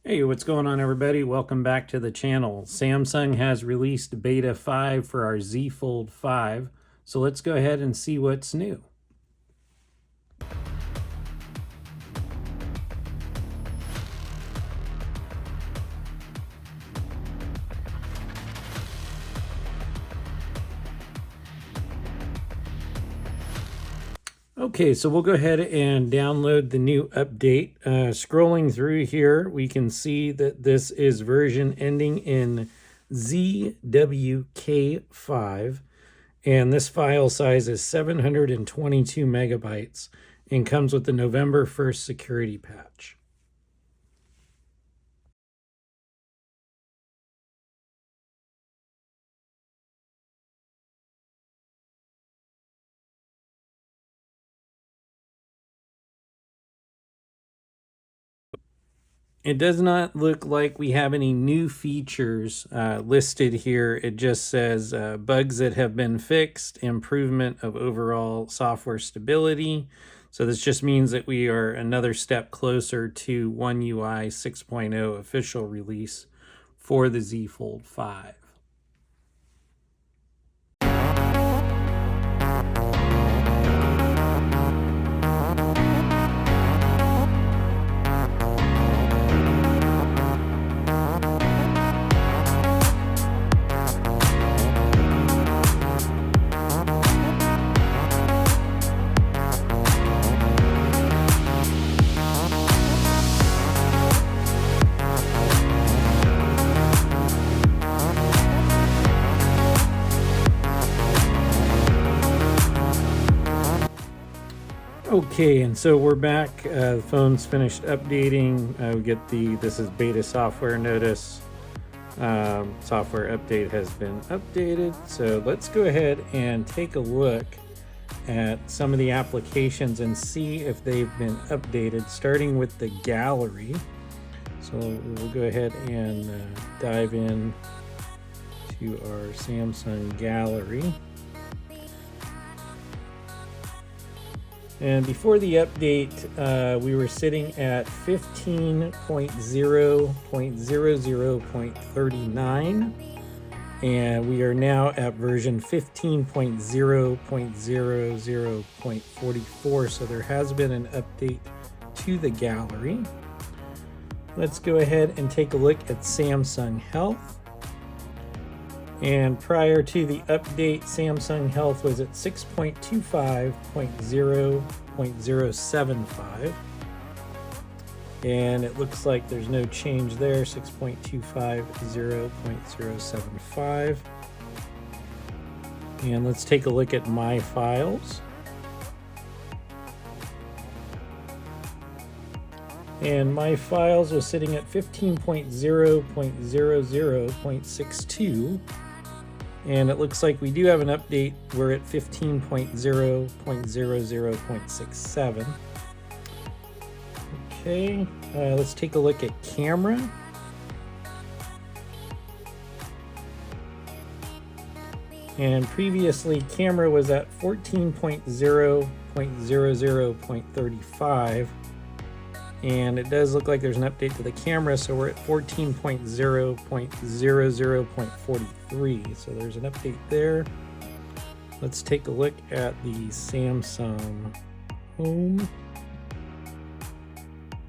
Hey, what's going on, everybody? Welcome back to the channel. Samsung has released Beta 5 for our Z Fold 5, so let's go ahead and see what's new. Okay, so we'll go ahead and download the new update. Scrolling through here, we can see that this is version ending in ZWK5, and this file size is 722 megabytes and comes with the November 1st security patch. It does not look like we have any new features listed here. It just says bugs that have been fixed, improvement of overall software stability. So this just means that we are another step closer to One UI 6.0 official release for the Z Fold 5. Okay, and so we're back. The phone's finished updating. We get this is beta software notice. Software update has been updated. So let's go ahead and take a look at some of the applications and see if they've been updated, starting with the gallery. So we'll go ahead and dive in to our Samsung gallery. And before the update, we were sitting at 15.0.00.39, and we are now at version 15.0.00.44, so there has been an update to the gallery. Let's go ahead and take a look at Samsung Health. And prior to the update, Samsung Health was at 6.25.0.075. And it looks like there's no change there, 6.25.0.075. And let's take a look at My Files. And My Files was sitting at 15.0.00.62. And it looks like we do have an update. We're at 15.0.00.67. Okay, let's take a look at camera. And previously, camera was at 14.0.00.35. And it does look like there's an update to the camera, so we're at 14.0.00.43. So there's an update there. Let's take a look at the Samsung Home.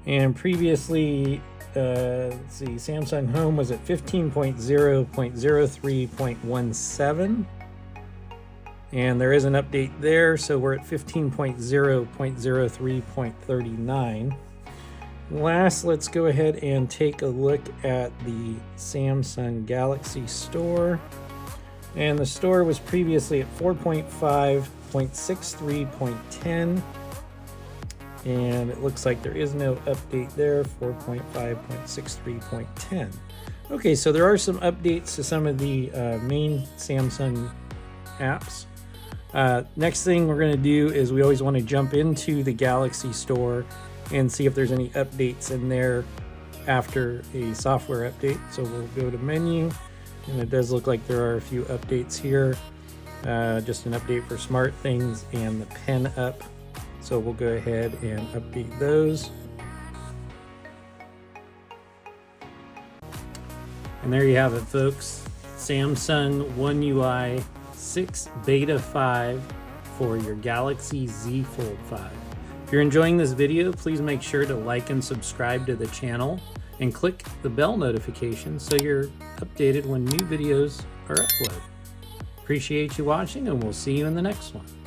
And previously, let's see, Samsung Home was at 15.0.03.17. And there is an update there, so we're at 15.0.03.39. Last, let's go ahead and take a look at the Samsung Galaxy Store. And the store was previously at 4.5.63.10. And it looks like there is no update there, 4.5.63.10. Okay, so there are some updates to some of the main Samsung apps. Next thing we're going to do is we always want to jump into the Galaxy Store and see if there's any updates in there after a software update. So we'll go to menu, and it does look like there are a few updates here. Just an update for SmartThings and the Pen Up. So we'll go ahead and update those. And there you have it, folks. Samsung One UI 6 Beta 5 for your Galaxy Z Fold 5. If you're enjoying this video, please make sure to like and subscribe to the channel and click the bell notification so you're updated when new videos are uploaded. Appreciate you watching, and we'll see you in the next one.